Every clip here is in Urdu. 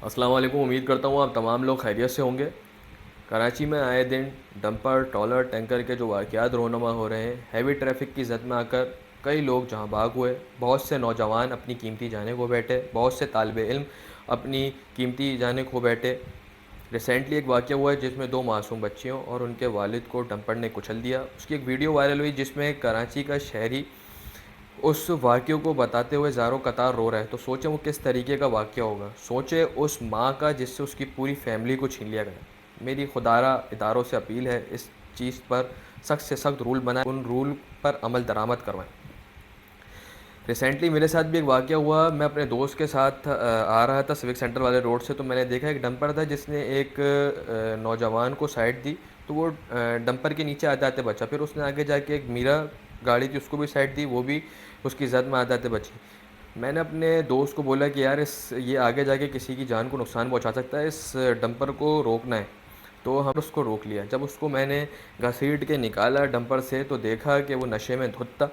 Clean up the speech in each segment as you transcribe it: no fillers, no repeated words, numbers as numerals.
السلام علیکم، امید کرتا ہوں آپ تمام لوگ خیریت سے ہوں گے۔ کراچی میں آئے دن ڈمپر ٹرالر ٹینکر کے جو واقعات رونما ہو رہے ہیں، ہیوی ٹریفک کی زد میں آ کر کئی لوگ جہاں بھاگ ہوئے، بہت سے نوجوان اپنی قیمتی جانیں کھو بیٹھے، بہت سے طالب علم اپنی قیمتی جانیں کھو بیٹھے۔ ریسنٹلی ایک واقعہ ہوا ہے جس میں 2 معصوم بچیوں اور ان کے والد کو ڈمپر نے کچل دیا۔ اس کی ایک ویڈیو وائرل ہوئی جس میں کراچی کا شہری اس واقعے کو بتاتے ہوئے زاروں قطار رو رہا ہے۔ تو سوچیں وہ کس طریقے کا واقعہ ہوگا، سوچیں اس ماں کا جس سے اس کی پوری فیملی کو چھین لیا گیا۔ میری خدارہ اداروں سے اپیل ہے، اس چیز پر سخت سے سخت رول بنائیں، ان رول پر عمل درآمد کروائیں۔ ریسنٹلی میرے ساتھ بھی ایک واقعہ ہوا، میں اپنے دوست کے ساتھ آ رہا تھا سوک سینٹر والے روڈ سے، تو میں نے دیکھا ایک ڈمپر تھا جس نے ایک نوجوان کو سائڈ دی، تو وہ ڈمپر کے نیچے آتے آتے بچا۔ پھر اس نے آگے جا کے ایک میرا گاڑی تھی اس کو بھی سائڈ دی، وہ بھی اس کی زد میں آتے آتے بچی۔ میں نے اپنے دوست کو بولا کہ یار یہ آگے جا کے کسی کی جان کو نقصان پہنچا سکتا ہے، اس ڈمپر کو روکنا ہے۔ تو ہم اس کو روک لیا۔ جب اس کو میں نے گھسیٹ کے نکالا ڈمپر سے تو دیکھا کہ وہ نشے میں دھت تھا۔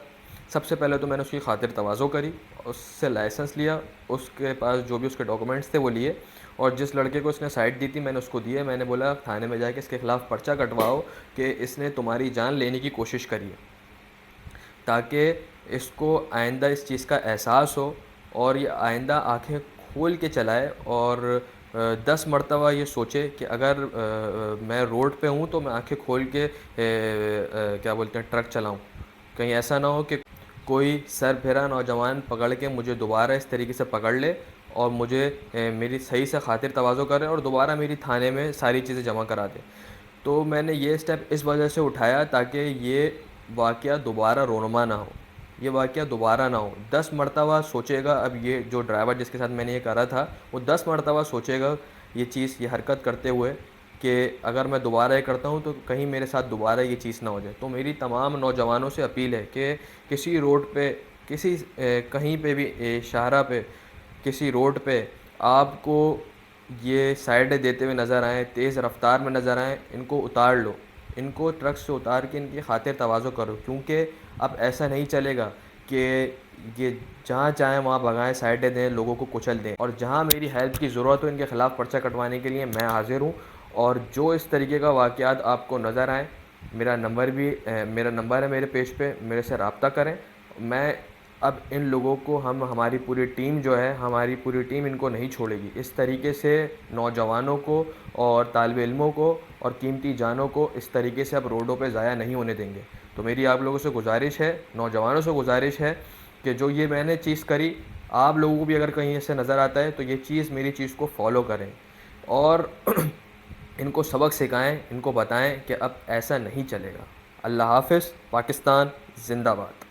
سب سے پہلے تو میں نے اس کی خاطر تواضع کری، اس سے لائسنس لیا، اس کے پاس جو بھی اس کے ڈاکومنٹس تھے وہ لیے، اور جس لڑکے کو اس نے سائٹ دی تھی میں نے اس کو دیے۔ میں نے بولا تھانے میں جا کے اس کے خلاف پرچہ کٹواؤ کہ اس نے تمہاری جان لینے کی کوشش کری ہے، تاکہ اس کو آئندہ اس چیز کا احساس ہو اور یہ آئندہ آنکھیں کھول کے چلائے، اور 10 مرتبہ یہ سوچے کہ اگر میں روڈ پہ ہوں تو میں آنکھیں کھول کے کیا بولتے ہیں ٹرک چلاؤں۔ کہیں ایسا نہ ہو کہ کوئی سر پھرا نوجوان پکڑ کے مجھے دوبارہ اس طریقے سے پکڑ لے اور مجھے میری صحیح سے خاطر تواضع کرے اور دوبارہ میری تھانے میں ساری چیزیں جمع کرا دے۔ تو میں نے یہ اسٹیپ اس وجہ سے اٹھایا تاکہ یہ واقعہ دوبارہ رونما نہ ہو، یہ واقعہ دوبارہ نہ ہو۔ 10 مرتبہ سوچے گا، اب یہ جو ڈرائیور جس کے ساتھ میں نے یہ کرا تھا وہ 10 مرتبہ سوچے گا یہ چیز، یہ حرکت کرتے ہوئے کہ اگر میں دوبارہ یہ کرتا ہوں تو کہیں میرے ساتھ دوبارہ یہ چیز نہ ہو جائے۔ تو میری تمام نوجوانوں سے اپیل ہے کہ کسی روڈ پہ، کسی کہیں پہ بھی شاہراہ پہ، کسی روڈ پہ آپ کو یہ سائڈیں دیتے ہوئے نظر آئیں، تیز رفتار میں نظر آئیں، ان کو اتار لو، ان کو ٹرک سے اتار کے ان کی خاطر تواضع کرو، کیونکہ اب ایسا نہیں چلے گا کہ یہ جہاں چاہیں وہاں بھگائیں، سائڈیں دیں، لوگوں کو کچل دیں۔ اور جہاں میری ہیلپ کی ضرورت ہو ان کے خلاف پرچہ کٹوانے کے لیے میں حاضر ہوں۔ اور جو اس طریقے کا واقعات آپ کو نظر آئیں، میرا نمبر ہے میرے پیج پہ، میرے سے رابطہ کریں۔ میں اب ان لوگوں کو ہماری پوری ٹیم جو ہے، ہماری پوری ٹیم ان کو نہیں چھوڑے گی۔ اس طریقے سے نوجوانوں کو اور طالب علموں کو اور قیمتی جانوں کو اس طریقے سے اب روڈوں پہ ضائع نہیں ہونے دیں گے۔ تو میری آپ لوگوں سے گزارش ہے، نوجوانوں سے گزارش ہے کہ جو یہ میں نے چیز کری، آپ لوگوں کو بھی اگر کہیں سے نظر آتا ہے تو یہ چیز، میری چیز کو فالو کریں اور ان کو سبق سکھائیں، ان کو بتائیں کہ اب ایسا نہیں چلے گا۔ اللہ حافظ۔ پاکستان زندہ باد۔